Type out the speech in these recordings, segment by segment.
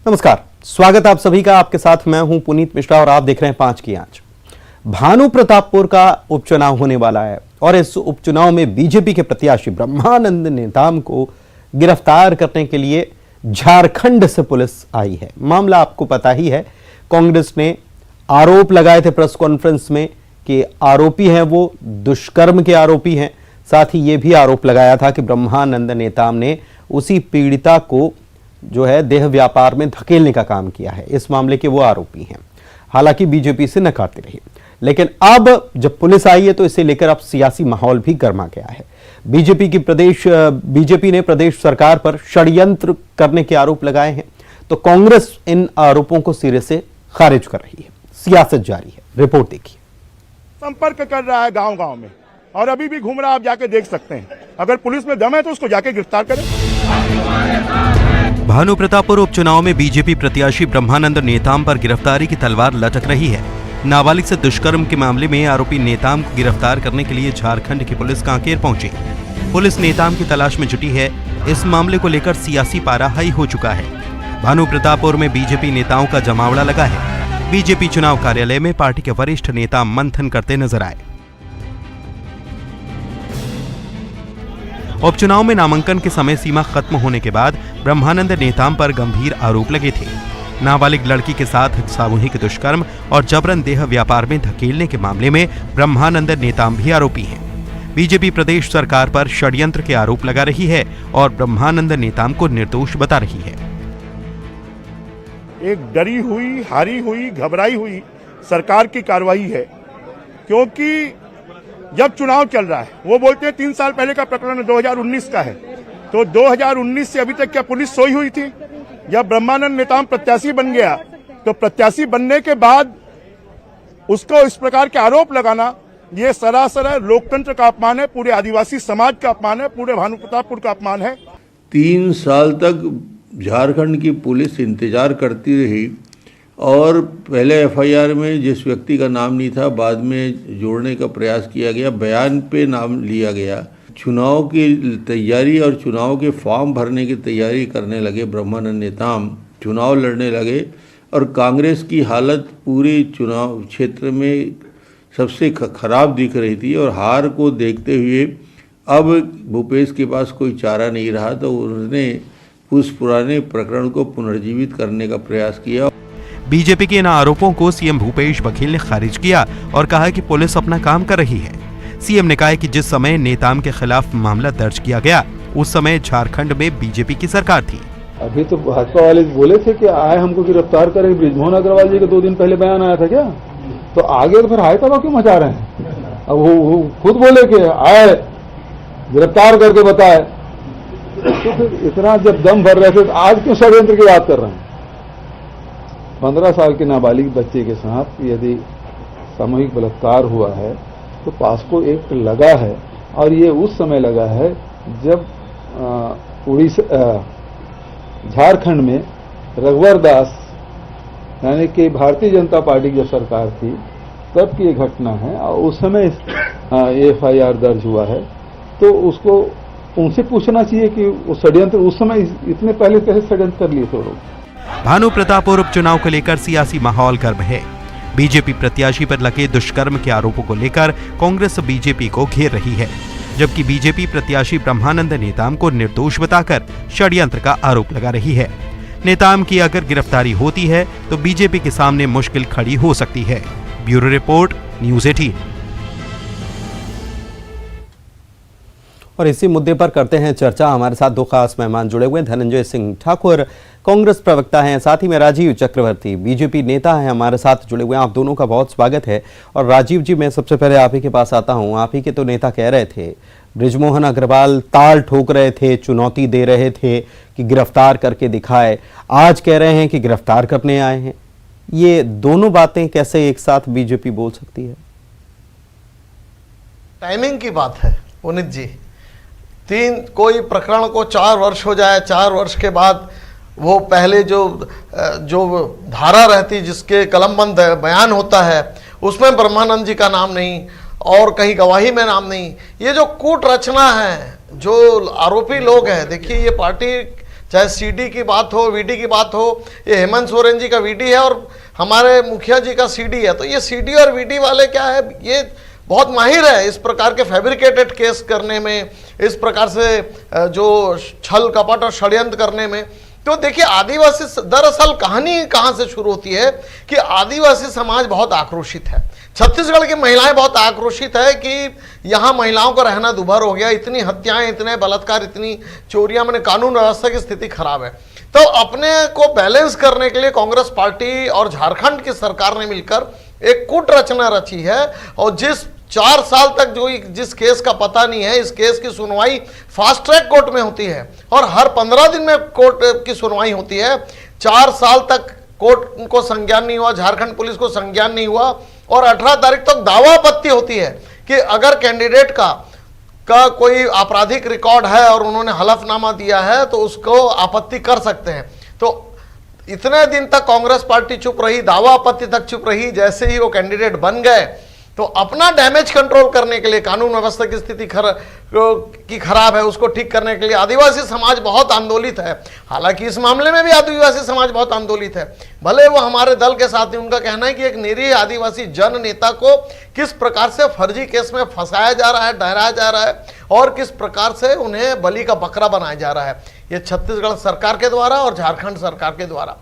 नमस्कार, स्वागत आप सभी का। आपके साथ मैं हूं पुनीत मिश्रा और आप देख रहे हैं 5 की आंच। भानु प्रतापपुर का उपचुनाव होने वाला है और इस उपचुनाव में बीजेपी के प्रत्याशी ब्रह्मानंद नेताम को गिरफ्तार करने के लिए झारखंड से पुलिस आई है। मामला आपको पता ही है, कांग्रेस ने आरोप लगाए थे प्रेस कॉन्फ्रेंस में कि आरोपी हैं वो दुष्कर्म के आरोपी हैं। साथ ही ये भी आरोप लगाया था कि ब्रह्मानंद नेताम ने उसी पीड़िता को जो है देह व्यापार में धकेलने का काम किया है। इस मामले के वो आरोपी हैं। हालांकि बीजेपी से नकारती रही, लेकिन अब जब पुलिस आई है तो इसे लेकर अब सियासी माहौल भी गर्मा गया है। बीजेपी ने प्रदेश सरकार पर षड्यंत्र करने के आरोप लगाए हैं, तो कांग्रेस इन आरोपों को सिरे से खारिज कर रही है। सियासत जारी है, रिपोर्ट देखिए। संपर्क कर रहा है गांव गांव में और अभी भी घूम रहा, आप जाके देख सकते हैं। अगर पुलिस में दम है तो उसको जाके गिरफ्तार करें। भानु प्रतापपुर उपचुनाव में बीजेपी प्रत्याशी ब्रह्मानंद नेताम पर गिरफ्तारी की तलवार लटक रही है। नाबालिग से दुष्कर्म के मामले में आरोपी नेताम को गिरफ्तार करने के लिए झारखंड की पुलिस कांकेर पहुंची। पुलिस नेताम की तलाश में जुटी है। इस मामले को लेकर सियासी पारा हाई हो चुका है। भानु प्रतापपुर में बीजेपी नेताओं का जमावड़ा लगा है। बीजेपी चुनाव कार्यालय में पार्टी के वरिष्ठ नेता मंथन करते नजर आए। उपचुनाव में नामांकन के समय सीमा खत्म होने के बाद ब्रह्मानंद नेताम पर गंभीर आरोप लगे थे। नाबालिग लड़की के साथ सामूहिक दुष्कर्म और जबरन देह व्यापार में धकेलने के मामले में ब्रह्मानंद नेताम भी आरोपी हैं। बीजेपी प्रदेश सरकार पर षड्यंत्र के आरोप लगा रही है और ब्रह्मानंद नेताम को निर्दोष बता रही है। एक डरी हुई, हारी हुई, घबराई हुई सरकार की कार्रवाई है, क्योंकि जब चुनाव चल रहा है, वो बोलते हैं 3 साल पहले का प्रकरण 2019 का है, तो 2019 से अभी तक क्या पुलिस सोई हुई थी? जब ब्रह्मानंद नेताम प्रत्याशी बन गया तो प्रत्याशी बनने के बाद उसको इस प्रकार के आरोप लगाना, ये सरासर लोकतंत्र का अपमान है, पूरे आदिवासी समाज का अपमान है, पूरे भानु प्रतापपुर का अपमान है। 3 साल तक झारखंड की पुलिस इंतजार करती रही और पहले एफआईआर में जिस व्यक्ति का नाम नहीं था, बाद में जोड़ने का प्रयास किया गया, बयान पे नाम लिया गया। चुनाव की तैयारी और चुनाव के फॉर्म भरने की तैयारी करने लगे ब्रह्मानंद नेताम, चुनाव लड़ने लगे और कांग्रेस की हालत पूरी चुनाव क्षेत्र में सबसे खराब दिख रही थी। और हार को देखते हुए अब भूपेश के पास कोई चारा नहीं रहा, तो उन्होंने उस पुराने प्रकरण को पुनर्जीवित करने का प्रयास किया। बीजेपी के इन आरोपों को सीएम भूपेश बघेल ने खारिज किया और कहा कि पुलिस अपना काम कर रही है। सीएम ने कहा कि जिस समय नेताम के खिलाफ मामला दर्ज किया गया, उस समय झारखंड में बीजेपी की सरकार थी। अभी तो भाजपा वाले बोले थे कि आए हमको गिरफ्तार करें। बृजमोहन अग्रवाल जी का 2 दिन पहले बयान आया था क्या? तो आगे तो फिर हाय तबाह क्यों मचा रहे हैं? अब वो खुद बोले कि आए गिरफ्तार करके बताए, तो फिर इतना जब दम भर रहे थे तो आज क्यों षड्यंत्र की बात कर रहे हैं? 15 साल के नाबालिग बच्चे के साथ यदि सामूहिक बलात्कार हुआ है तो पास्को एक्ट लगा है, और ये उस समय लगा है जब झारखंड में रघुवर दास यानी कि भारतीय जनता पार्टी की जब सरकार थी तब की ये घटना है, और उस समय एफआईआर दर्ज हुआ है। तो उसको उनसे पूछना चाहिए कि वो षड्यंत्र उस समय इतने पहले कैसे षड्यंत्र कर लिए थे लोग। भानु प्रतापपुर उपचुनाव को लेकर सियासी माहौल गर्म है। बीजेपी प्रत्याशी पर लगे दुष्कर्म के आरोपों को लेकर कांग्रेस बीजेपी को घेर रही है, जबकि बीजेपी प्रत्याशी ब्रह्मानंद नेताम को निर्दोष बताकर षड्यंत्र का आरोप लगा रही है। नेताम की अगर गिरफ्तारी होती है तो बीजेपी के सामने मुश्किल खड़ी हो सकती है। Bureau report, news 18। और इसी मुद्दे पर करते हैं चर्चा। हमारे साथ 2 खास मेहमान जुड़े हुए हैं। धनंजय सिंह ठाकुर कांग्रेस प्रवक्ता हैं, साथ ही में राजीव चक्रवर्ती बीजेपी नेता हैं, हमारे साथ जुड़े हुए हैं। आप दोनों का बहुत स्वागत है। और राजीव जी, मैं सबसे पहले आप ही के पास आता हूं। आप ही के तो नेता कह रहे थे, बृजमोहन अग्रवाल ताल ठोक रहे थे, चुनौती दे रहे थे कि गिरफ्तार करके दिखाए, आज कह रहे हैं कि गिरफ्तार करने आए हैं। ये दोनों बातें कैसे एक साथ बीजेपी बोल सकती है? टाइमिंग की बात है पुनीत जी। कोई प्रकरण को 4 वर्ष हो जाए, 4 वर्ष के बाद वो पहले जो धारा रहती जिसके कलमबंद बयान होता है उसमें ब्रह्मानंद जी का नाम नहीं और कहीं गवाही में नाम नहीं। ये जो कूट रचना है, जो आरोपी लोग हैं, देखिए ये पार्टी चाहे सीडी की बात हो, वीडी की बात हो, ये हेमंत सोरेन जी का वीडी है और हमारे मुखिया जी का सीडी है। तो ये सीडी और वीडी वाले क्या है, ये बहुत माहिर है इस प्रकार के फैब्रिकेटेड केस करने में, इस प्रकार से जो छल कपट और षड्यंत्र करने में। तो देखिए, आदिवासी दरअसल कहानी कहां से शुरू होती है कि आदिवासी समाज बहुत आक्रोशित है, छत्तीसगढ़ की महिलाएं बहुत आक्रोशित है कि यहाँ महिलाओं का रहना दुभर हो गया, इतनी हत्याएं, इतने बलात्कार, इतनी चोरियां, मैंने कानून व्यवस्था की स्थिति खराब है। तो अपने को बैलेंस करने के लिए कांग्रेस पार्टी और झारखंड की सरकार ने मिलकर एक कूट रचना रची है और जिस 4 साल तक जिस केस का पता नहीं है, इस केस की सुनवाई फास्ट ट्रैक कोर्ट में होती है और हर 15 दिन में कोर्ट की सुनवाई होती है। 4 साल तक कोर्ट को संज्ञान नहीं हुआ, झारखंड पुलिस को संज्ञान नहीं हुआ और 18 तारीख तक दावा आपत्ति होती है कि अगर कैंडिडेट का कोई आपराधिक रिकॉर्ड है और उन्होंने हलफनामा दिया है तो उसको आपत्ति कर सकते हैं। तो इतने दिन तक कांग्रेस पार्टी चुप रही, दावा आपत्ति तक चुप रही। जैसे ही वो कैंडिडेट बन गए तो अपना डैमेज कंट्रोल करने के लिए, कानून व्यवस्था की स्थिति खराब है उसको ठीक करने के लिए आदिवासी समाज बहुत आंदोलित है। हालांकि इस मामले में भी आदिवासी समाज बहुत आंदोलित है, भले वो हमारे दल के साथ ही। उनका कहना है कि एक निरीह आदिवासी जन नेता को किस प्रकार से फर्जी केस में फंसाया जा रहा है, डराया जा रहा है और किस प्रकार से उन्हें बलि का बकरा बनाया जा रहा है, ये छत्तीसगढ़ सरकार के द्वारा और झारखंड सरकार के द्वारा।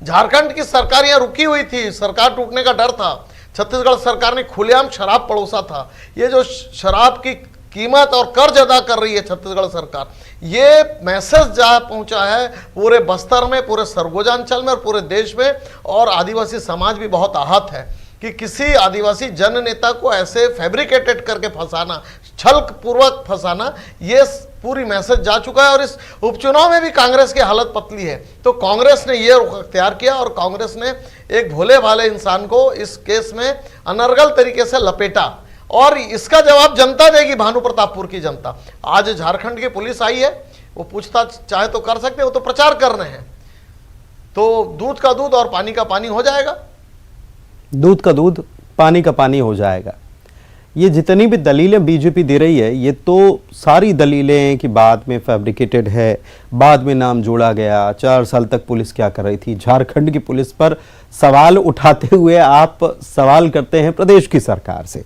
झारखंड की सरकार यहाँ रुकी हुई थी, सरकार टूटने का डर था। छत्तीसगढ़ सरकार ने खुलेआम शराब परोसा था। ये जो शराब की कीमत और कर्ज अदा कर रही है छत्तीसगढ़ सरकार, ये मैसेज जहाँ पहुंचा है पूरे बस्तर में, पूरे सरगुजा में और पूरे देश में। और आदिवासी समाज भी बहुत आहत है कि किसी आदिवासी जन नेता को ऐसे फैब्रिकेटेड करके फंसाना, छल पूर्वक फंसाना, ये पूरी मैसेज जा चुका है। और इस उपचुनाव में भी कांग्रेस की हालत पतली है। तो कांग्रेस ने ये रुख अख्तियार किया और कांग्रेस ने एक भोले भाले इंसान को इस केस में अनर्गल तरीके से लपेटा और इसका जवाब जनता देगी, भानु प्रतापपुर की जनता। आज झारखंड की पुलिस आई है, वो पूछताछ चाहे तो कर सकते, वो तो प्रचार कर रहे हैं। तो दूध का दूध और पानी का पानी हो जाएगा, दूध का दूध पानी का पानी हो जाएगा। ये जितनी भी दलीलें बीजेपी दे रही है, ये तो सारी दलीलें कि बाद में फैब्रिकेटेड है, बाद में नाम जोड़ा गया, 4 साल तक पुलिस क्या कर रही थी। झारखंड की पुलिस पर सवाल उठाते हुए आप सवाल करते हैं प्रदेश की सरकार से,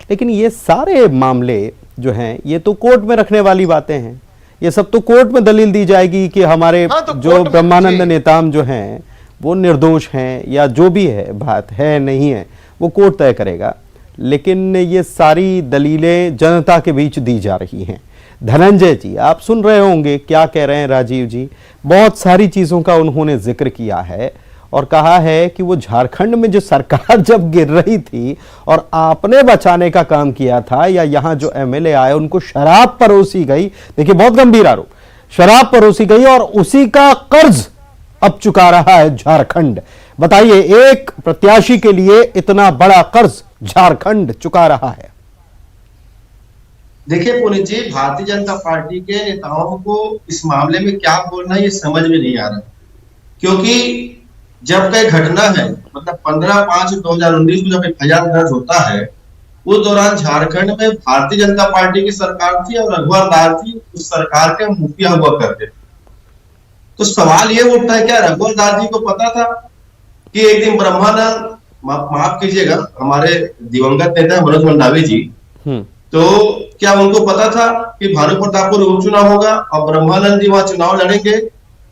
लेकिन ये सारे मामले जो हैं ये तो कोर्ट में रखने वाली बातें हैं। ये सब तो कोर्ट में दलील दी जाएगी कि हमारे तो जो ब्रह्मानंद नेताम जो हैं वो निर्दोष हैं या जो भी है, बात है नहीं है वो कोर्ट तय करेगा। लेकिन ये सारी दलीलें जनता के बीच दी जा रही हैं। धनंजय जी, आप सुन रहे होंगे क्या कह रहे हैं राजीव जी। बहुत सारी चीज़ों का उन्होंने जिक्र किया है और कहा है कि वो झारखंड में जो सरकार जब गिर रही थी और आपने बचाने का काम किया था, या यहाँ जो एमएलए आए उनको शराब परोसी गई। देखिए, बहुत गंभीर आरोप, शराब परोसी गई और उसी का कर्ज अब चुका रहा है झारखंड। बताइए, एक प्रत्याशी के लिए इतना बड़ा कर्ज झारखंड चुका रहा है। देखिए पुनीत जी, भारतीय जनता पार्टी के नेताओं को इस मामले में क्या बोलना है ये समझ में नहीं आ रहा, क्योंकि जब कोई घटना है, मतलब 15/5/2019 को जब एफआईआर दर्ज होता है, उस दौरान झारखंड में भारतीय जनता पार्टी की सरकार थी और रघुवर दास जी उस सरकार के मुखिया हुआ करते थे। तो सवाल ये उठता है, क्या रघुवर दास जी को पता था कि एक दिन ब्रह्मानंद, माफ कीजिएगा, हमारे दिवंगत नेता मनोज मंडावी जी, तो क्या उनको पता था कि भानु प्रतापपुर उपचुनाव होगा और ब्रह्मानंद जी वहां चुनाव लड़ेंगे?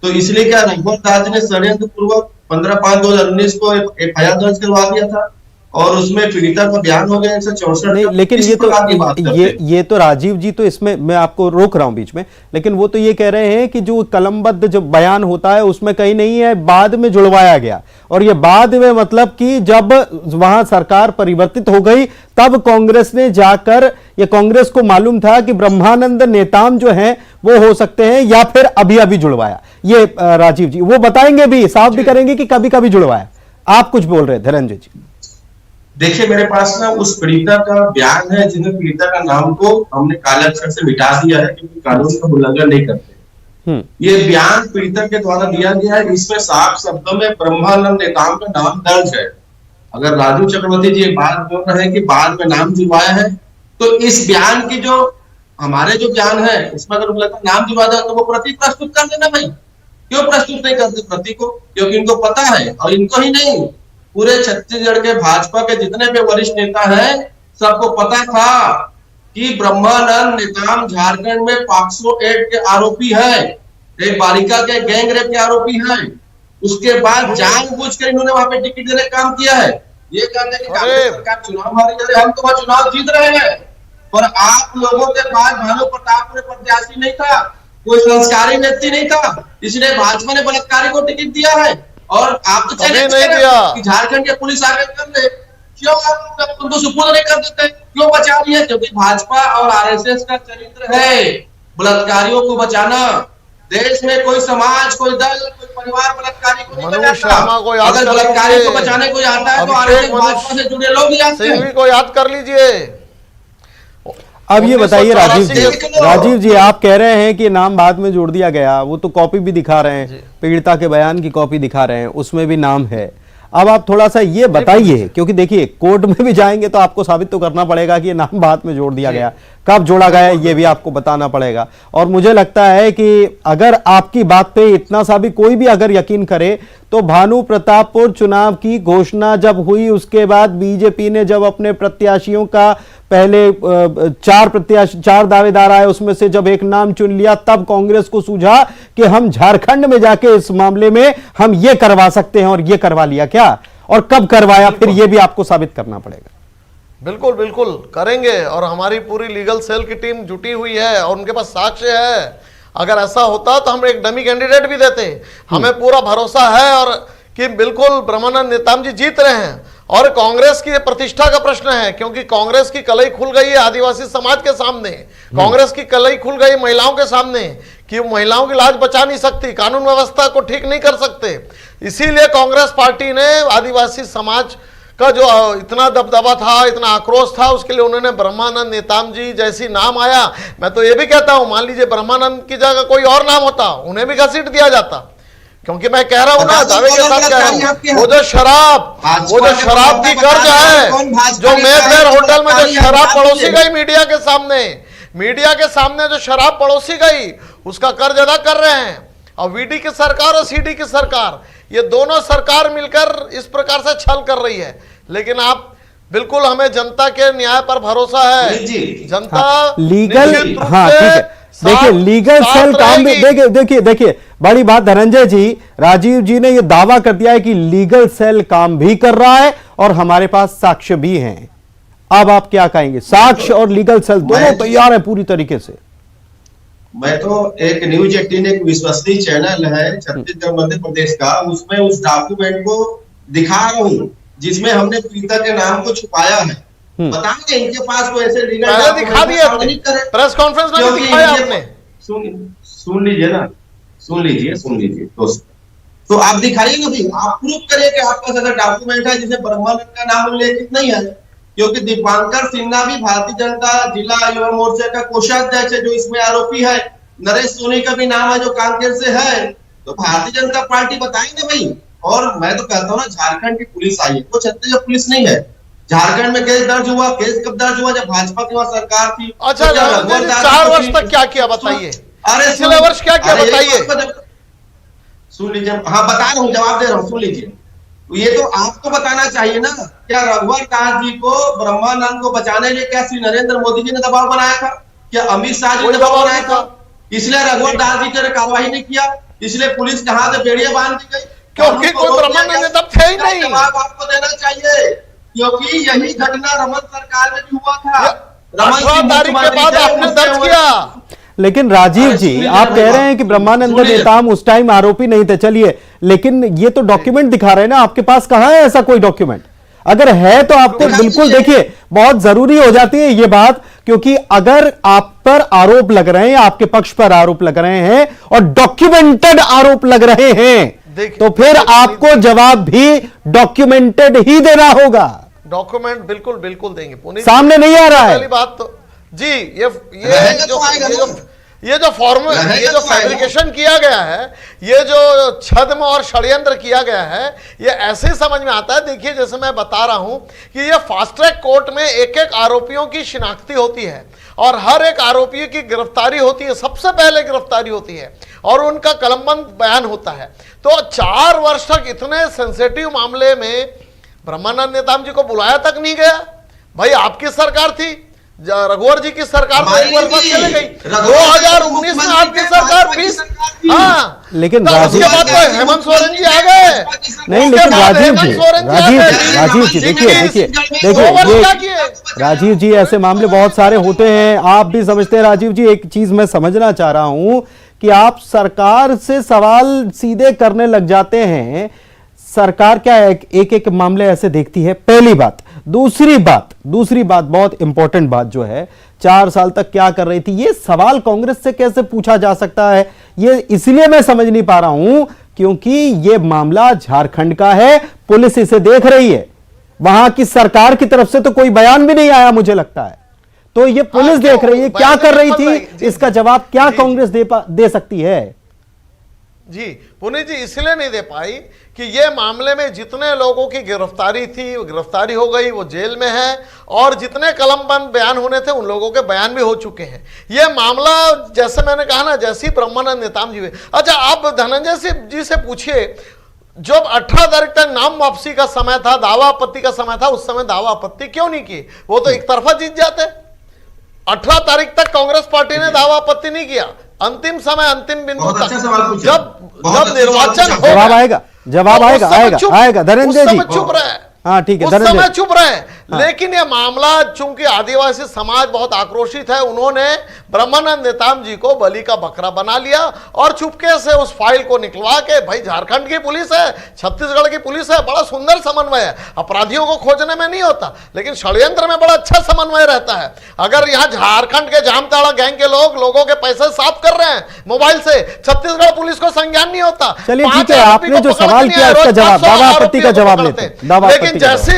तो इसलिए क्या रघुवर दास जी ने षड्यंत्र पूर्वक 15/5/2019 को एफआईआर दर्ज करवा दिया था और उसमें पीड़िता का बयान हो गया 164। नहीं, लेकिन ये तो राजीव जी, तो इसमें मैं आपको रोक रहा हूं बीच में, लेकिन वो तो ये कह रहे हैं कि जो कलमबद्ध जब बयान होता है उसमें कहीं नहीं है, बाद में जुड़वाया गया। और ये बाद में मतलब कि जब वहां सरकार परिवर्तित हो गई तब कांग्रेस ने जाकर, ये कांग्रेस को मालूम था कि ब्रह्मानंद नेताम जो हैं वो हो सकते हैं, या फिर अभी अभी जुड़वाया। ये राजीव जी वो बताएंगे भी, साफ भी करेंगे कि कभी कभी जुड़वाया। आप कुछ बोल रहे थे धनंजय जी। देखिए, मेरे पास ना उस पीड़िता का बयान है, जिसमें पीड़िता का नाम को हमने काले अक्षर से मिटा दिया है क्योंकि कानून का उल्लंघन नहीं करते। ये बयान पीड़िता के द्वारा दिया गया है, इसमें साफ शब्दों में ब्रह्मानंद नेताम का नाम दर्ज है। अगर राजू चक्रवर्ती जी बात बोल रहे हैं कि बाद में नाम जुड़वाया है, तो इस बयान की जो हमारे जो ज्ञान है उसमें अगर लगता नाम दिवा दे तो वो प्रतीक प्रस्तुत कर देना भाई। क्यों प्रस्तुत नहीं करते प्रतीक को? क्योंकि इनको पता है, और इनको ही नहीं पूरे छत्तीसगढ़ के भाजपा के जितने भी वरिष्ठ नेता हैं सबको पता था कि ब्रह्मानंद नेताम झारखंड में पॉक्सो एक्ट के आरोपी है, एक बालिका के गैंग रेप के आरोपी है। उसके बाद जानबूझकर इन्होंने वहां पे टिकट देने का काम किया है। ये कहते हैं कि कांग्रेस सरकार चुनाव हारी जा रही है, हम तो वहां चुनाव जीत रहे हैं। पर आप लोगों के पास भानु प्रताप में प्रत्याशी नहीं था, कोई संस्कारी व्यक्ति नहीं था, इसलिए भाजपा ने बलात्कारी को टिकट दिया है। और आप तो चैलेंज कर रहे हैं कि झारखंड के पुलिस आगे कर ले, क्यों आप उनको सुपुर्द नहीं कर देते, क्यों बचा रही है? क्योंकि भाजपा और आरएसएस का चरित्र है बलात्कारियों को बचाना। देश में कोई समाज, कोई दल, कोई परिवार बलात्कारी को नहीं बचाता। अगर बलात्कारी को बचाने को आता है तो आरएसएस भाजपा से जुड़े लोग ही आते हैं। को याद कर लीजिए। अब ये बताइए राजीव जी आप कह रहे हैं कि नाम बाद में जोड़ दिया गया, वो तो कॉपी भी दिखा रहे हैं, पीड़िता के बयान की कॉपी दिखा रहे हैं, उसमें भी नाम है। अब आप थोड़ा सा ये बताइए, क्योंकि देखिए कोर्ट में भी जाएंगे तो आपको साबित तो करना पड़ेगा कि ये नाम बाद में जोड़ दिया गया, कब जोड़ा गया ये भी आपको बताना पड़ेगा। और मुझे लगता है कि अगर आपकी बात पे इतना सा भी कोई भी अगर यकीन करे तो भानु प्रतापपुर चुनाव की घोषणा जब हुई उसके बाद बीजेपी ने जब अपने प्रत्याशियों का पहले 4 दावेदार आए उसमें से जब एक नाम चुन लिया, तब कांग्रेस को सूझा कि हम झारखंड में जाके इस मामले में हम ये करवा सकते हैं, और ये करवा लिया क्या, और कब करवाया फिर ये भी आपको साबित करना पड़ेगा। बिल्कुल बिल्कुल करेंगे, और हमारी पूरी लीगल सेल की टीम जुटी हुई है और उनके पास साक्ष्य है। अगर ऐसा होता तो हम एक डमी कैंडिडेट भी देते। हमें पूरा भरोसा है और कि बिल्कुल ब्रह्मानंद नेताम जी जीत रहे हैं। और कांग्रेस की प्रतिष्ठा का प्रश्न है, क्योंकि कांग्रेस की कलई खुल गई है आदिवासी समाज के सामने, कांग्रेस की कलई खुल गई महिलाओं के सामने कि महिलाओं की लाज बचा नहीं सकती, कानून व्यवस्था को ठीक नहीं कर सकते। इसीलिए कांग्रेस पार्टी ने आदिवासी समाज का जो इतना दबदबा था, इतना आक्रोश था, उसके लिए उन्होंने ब्रह्मानंद नेताम जी जैसी नाम आया। मैं तो ये भी कहता हूं, मान लीजिए ब्रह्मानंद की जगह कोई और नाम होता, उन्हें भी घसीट दिया जाता। क्योंकि मैं कह रहा हूं ना, दावे के साथ कह रहा हूं, वो जो शराब की कर्ज है, जो मेफेयर होटल में जो शराब पड़ोसी गई मीडिया के सामने जो शराब पड़ोसी गई, उसका कर्ज अदा कर रहे हैं। और वीडी की सरकार और सीडी की सरकार, ये दोनों सरकार मिलकर इस प्रकार से छल कर रही है। लेकिन आप बिल्कुल, हमें जनता के न्याय पर भरोसा है। जनता लीगल, हाँ ठीक है, देखिए लीगल सेल काम भी देखिए बड़ी बात धनंजय जी, राजीव जी ने यह दावा कर दिया है कि लीगल सेल काम भी कर रहा है और हमारे पास साक्ष्य भी हैं। अब आप क्या कहेंगे? साक्ष्य और लीगल सेल दोनों तैयार है पूरी तरीके से। मैं तो एक न्यूज 18 एक विश्वसनीय चैनल है छत्तीसगढ़ मध्य प्रदेश का, उसमें उस डॉक्यूमेंट को दिखा रहा हूं जिसमें हमने पीड़िता के नाम को छुपाया है। बताएंगे इनके पास कोई ऐसे लीगल दिखा दिया प्रेस कॉन्फ्रेंस में दिखाया आपने। सुन लीजिए दोस्त, तो आप दिखाइए ना भाई, आप प्रूफ करिए कि आपके पास अगर डॉक्यूमेंट है जिसे ब्रह्मानंद का नाम उल्लेखित नहीं है। क्योंकि दीपांकर सिन्हा भी भारतीय जनता जिला युवा मोर्चा का कोषाध्यक्ष है जो इसमें आरोपी है। नरेश सोनी का भी नाम है जो कांकेर से है। तो भारतीय जनता पार्टी बताएंगे भाई। और मैं तो कहता हूँ ना, झारखंड की पुलिस आई है, वो छत्तीसगढ़ पुलिस नहीं है। झारखंड में केस दर्ज हुआ, केस कब दर्ज हुआ? जब भाजपा की वहां सरकार थी। अच्छा, 4 वर्ष तक क्या किया बताइए? पिछले वर्ष क्या किया बताइए? सुन लीजिए, हाँ बता रहा हूँ, जवाब दे रहा हूँ, सुन लीजिए। ये तो आपको बताना चाहिए ना, क्या रघुवर दास जी को ब्रह्मानंद को बचाने के लिए क्या श्री नरेंद्र मोदी जी ने दबाव बनाया था? क्या अमित शाह जी ने दबाव बनाया था? इसलिए रघुवर दास जी ने कार्रवाई नहीं किया, इसलिए पुलिस के हाथ में बेड़िया बांध दी गई, क्योंकि कोई ब्रह्मानंद तब थे ही नहीं। जवाब आपको देना चाहिए, क्योंकि यही घटना रमन सरकार में भी हुआ था। 18 तारीख के बाद आपने दर्ज किया। लेकिन राजीव जी आप कह रहे हैं कि ब्रह्मानंद नेताम उस टाइम आरोपी नहीं थे, चलिए, लेकिन ये तो डॉक्यूमेंट दिखा रहे हैं ना, आपके पास कहां है ऐसा कोई डॉक्यूमेंट? अगर है तो आपको बिल्कुल, देखिए बहुत जरूरी हो जाती है ये बात, क्योंकि अगर आप पर आरोप लग रहे हैं, आपके पक्ष पर आरोप लग रहे हैं और डॉक्यूमेंटेड आरोप लग रहे हैं, तो फिर आपको जवाब भी डॉक्यूमेंटेड ही देना होगा। डॉक्यूमेंट बिल्कुल देंगे। सामने नहीं आ रहा है पहली बात तो जी, ये ये जो ये जो फैब्रिकेशन किया गया है, ये जो छद्म और षड्यंत्र किया गया है, ये ऐसे ही समझ में आता है। देखिए, जैसे मैं बता रहा हूं कि ये फास्ट ट्रैक कोर्ट में एक एक आरोपियों की शिनाख्ती होती है और हर एक आरोपी की गिरफ्तारी होती है, सबसे पहले गिरफ्तारी होती है और उनका कलमबंद बयान होता है। तो 4 वर्ष तक इतने सेंसिटिव मामले में ब्रह्मानंद नेताम जी को बुलाया तक नहीं गया। भाई, आपकी सरकार थी, रघुवर जी की सरकार तो 1 वर्ष चले गई, 2019 में आपकी सरकार भी। हाँ, लेकिन तो उसके बाद तो हेमंत सोरेन जी आ गए। नहीं, लेकिन राजीव जी देखिए ये राजीव जी, ऐसे मामले बहुत सारे होते हैं, आप भी समझते हैं। राजीव जी, एक चीज मैं समझना चाह रहा हूं कि आप सरकार से सवाल सीधे करने लग जाते हैं। सरकार क्या एक एक मामले ऐसे देखती है, पहली बात। दूसरी बात बहुत इंपॉर्टेंट बात जो है, 4 साल तक क्या कर रही थी, ये सवाल कांग्रेस से कैसे पूछा जा सकता है, ये इसलिए मैं समझ नहीं पा रहा हूं क्योंकि ये मामला झारखंड का है, पुलिस इसे देख रही है, वहां की सरकार की तरफ से तो कोई बयान भी नहीं आया मुझे लगता है। तो ये पुलिस देख रही है, क्या कर रही थी, इसका जवाब क्या कांग्रेस दे सकती है? जी पुनीत जी, इसलिए नहीं दे पाई कि ये मामले में जितने लोगों की गिरफ्तारी थी, वो गिरफ्तारी हो गई, वो जेल में है, और जितने कलमबंद बयान होने थे उन लोगों के बयान भी हो चुके हैं। ये मामला, जैसे मैंने कहा ना, जैसे ही ब्रह्मानंद नेताम जी हुए। अच्छा, आप धनंजय जी से पूछिए, जब 18 तारीख तक नाम वापसी का समय था, दावा आपत्ति का समय था, उस समय दावा आपत्ति क्यों नहीं की? वो तो एक तरफा जीत जाते। 18 तारीख तक कांग्रेस पार्टी ने दावा आपत्ति नहीं किया। अंतिम समय, अंतिम बिंदु तक, जब निर्वाचन हो, जवाब आएगा धनंजय जी, चुप रहे। हाँ ठीक है, उस समय चुप रहे। हाँ। लेकिन यह मामला, चूंकि आदिवासी समाज बहुत आक्रोशित है, उन्होंने ब्रह्मानंद नेताम जी को बलि का बकरा बना लिया और चुपके से उस फाइल को निकलवा के, भाई झारखंड की पुलिस है, छत्तीसगढ़ की पुलिस है, बड़ा सुंदर समन्वय है, अपराधियों को खोजने में नहीं होता, लेकिन षड्यंत्र में बड़ा अच्छा समन्वय रहता है। अगर यहाँ झारखंड के जामताड़ा गैंग के लोगों के पैसे साफ कर रहे हैं मोबाइल से, छत्तीसगढ़ पुलिस को संज्ञान नहीं होता। चलिए ठीक है, आपने जो सवाल किया उसका जवाब, दावा आपत्ति का जवाब लेते हैं। लेकिन जैसे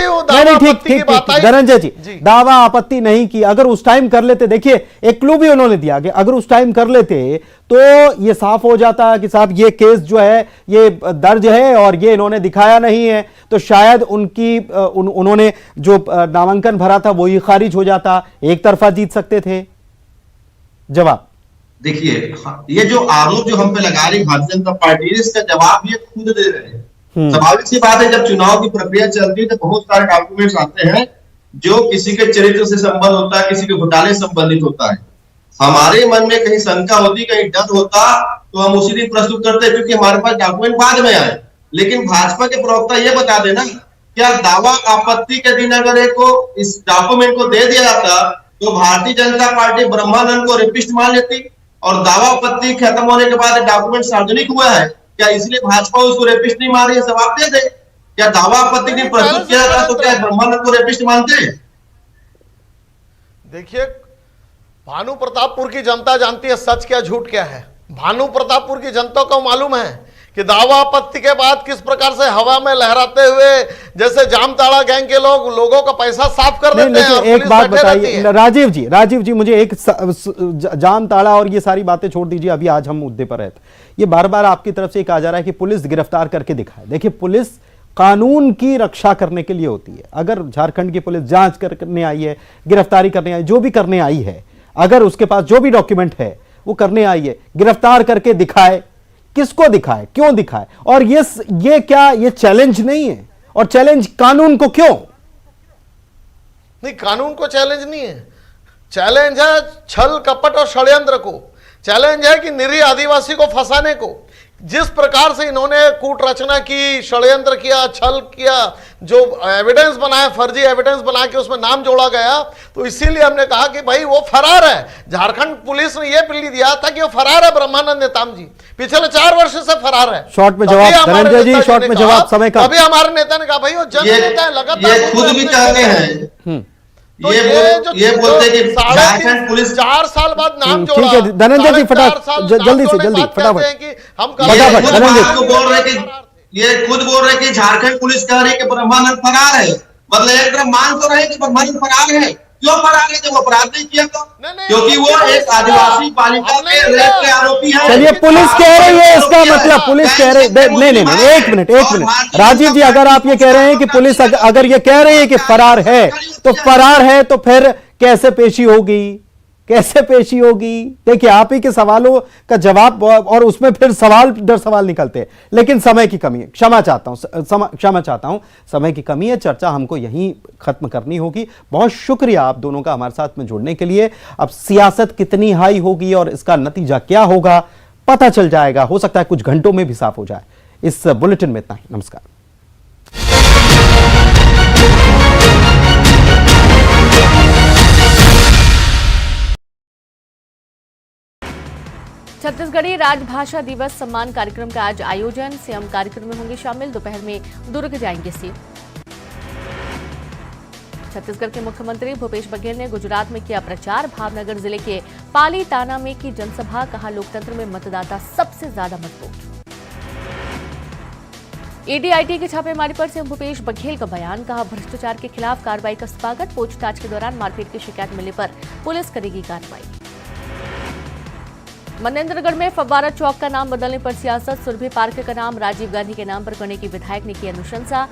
ठीक, धनंजय जी, दावा आपत्ति नहीं की, अगर उस टाइम कर लेते, देखिए एक क्लू भी उन्होंने दिया कि अगर उस टाइम कर लेते तो ये साफ हो जाता है कि साहब ये केस जो है ये दर्ज है और ये इन्होंने दिखाया नहीं है, तो शायद उन्होंने जो नामांकन भरा था वो ही खारिज हो जाता, एक तरफा जीत सकते थे। जवाब देखिए, ये जो आरोप जो हम पे लगा रही भारतीय जनता पार्टी, इसका जवाब ये खुद दे रहे हैं। स्वाभाविक सी बात है, जब चुनाव की प्रक्रिया चलती है तो बहुत सारे डॉक्यूमेंट्स आते हैं जो किसी के चरित्र से संबंध होता है, किसी के घोटाले से संबंधित होता है। हमारे मन में कहीं शंका होती, कहीं डर होता, तो हम उसी दिन प्रस्तुत करते हैं, क्योंकि हमारे पास डॉक्यूमेंट बाद में आए। लेकिन भाजपा के प्रवक्ता ये बता देना, क्या दावा आपत्ति के दिन अगर इस डॉक्यूमेंट को दे दिया जाता तो भारतीय जनता पार्टी ब्रह्मानंद को रेपिस्ट मान लेती, और दावा आपत्ति खत्म होने के बाद डॉक्यूमेंट सार्वजनिक हुआ है, क्या इसलिए भाजपा उसको रेपिस्ट नहीं मान रही है? जवाब दे दे। क्या दावा आपत्ति ने प्रस्तुत किया था तो क्या ब्रह्मानंद को रेपिस्ट मानते? देखिए, भानु प्रतापपुर की जनता जानती है सच क्या झूठ क्या है। भानु प्रतापपुर की जनता को मालूम है कि दावा आपत्ति के बाद किस प्रकार से हवा में लहराते हुए, जैसे जामताड़ा गैंग के लोगों का पैसा साफ कर देते हैं। एक बात बताइए राजीव जी, मुझे एक जामताड़ा और ये सारी बातें छोड़ दीजिए, अभी आज हम मुद्दे पर रहते। ये बार बार आपकी तरफ से कहा जा रहा है कि पुलिस गिरफ्तार करके दिखाए। देखिए, पुलिस कानून की रक्षा करने के लिए होती है। अगर झारखंड की पुलिस जांच करने आई है, गिरफ्तारी करने आई, जो भी करने आई है, अगर उसके पास जो भी डॉक्यूमेंट है वो करने आई है, गिरफ्तार करके दिखाए, किसको दिखाए, क्यों दिखाए? और ये क्या ये चैलेंज नहीं है? और चैलेंज कानून को क्यों नहीं? कानून को चैलेंज नहीं है, चैलेंज है छल कपट और षड्यंत्र को। चैलेंज है कि निरीह आदिवासी को फंसाने को, जिस प्रकार से इन्होंने कूट रचना की, षड्यंत्र किया, छल किया, जो एविडेंस बनाया, फर्जी एविडेंस बना के उसमें नाम जोड़ा गया, तो इसीलिए हमने कहा कि भाई वो फरार है। झारखंड पुलिस ने यह प्ली दिया था कि वो फरार है, ब्रह्मानंद नेताम जी पिछले 4 वर्ष से फरार है। शॉर्ट में जवाब धनंजय जी, शॉर्ट में जवाब, समय का। अभी हमारे नेता ने कहा भाई वो जन नेता है, लगातार खुद भी कहते हैं, तो ये बोलते कि झारखंड पुलिस 4 साल बाद नाम जोड़ा। ठीक है धनंजय जी, जल्दी फटाफट हम बोल रहे कि ये खुद बोल रहे कि झारखंड पुलिस कह रही है कि ब्रह्मानंद फरार है। मतलब एक तरफ मान तो रहे कि ब्रह्मानंद फरार है, क्यों फरार है जब अपराध नहीं किया तो? नहीं, क्योंकि वो एक आदिवासी बालिका हमने के रेप के आरोपी है। चलिए, पुलिस कह रही है, इसका मतलब पुलिस कह रही नहीं, एक मिनट राजीव जी, अगर आप ये कह रहे हैं कि पुलिस अगर ये कह रही है कि फरार है तो फिर कैसे पेशी होगी, कैसे पेशी होगी? देखिए, आप ही के सवालों का जवाब और उसमें फिर सवाल दर सवाल निकलते हैं, लेकिन समय की कमी है, क्षमा चाहता हूं, समय की कमी है, चर्चा हमको यहीं खत्म करनी होगी। बहुत शुक्रिया आप दोनों का हमारे साथ में जुड़ने के लिए। अब सियासत कितनी हाई होगी और इसका नतीजा क्या होगा पता चल जाएगा, हो सकता है कुछ घंटों में भी साफ हो जाए। इस बुलेटिन में इतना ही, नमस्कार। छत्तीसगढ़ी राजभाषा दिवस सम्मान कार्यक्रम का आज आयोजन। सीएम कार्यक्रम में होंगे शामिल। दोपहर में दुर्ग जाएंगे सीएम। छत्तीसगढ़ के मुख्यमंत्री भूपेश बघेल ने गुजरात में किया प्रचार। भावनगर जिले के पालीताना में की जनसभा, कहा लोकतंत्र में मतदाता सबसे ज्यादा मजबूत। ईडी-आईटी की छापेमारी पर सीएम भूपेश बघेल का बयान, कहा भ्रष्टाचार के खिलाफ कार्रवाई का स्वागत। पूछताछ के दौरान मारपीट की शिकायत मिलने पर पुलिस करेगी कार्रवाई। मनेंद्रगढ़ में फव्वारा चौक का नाम बदलने पर सियासत। सुरभि पार्क का नाम राजीव गांधी के नाम पर करने की विधायक ने की अनुशंसा।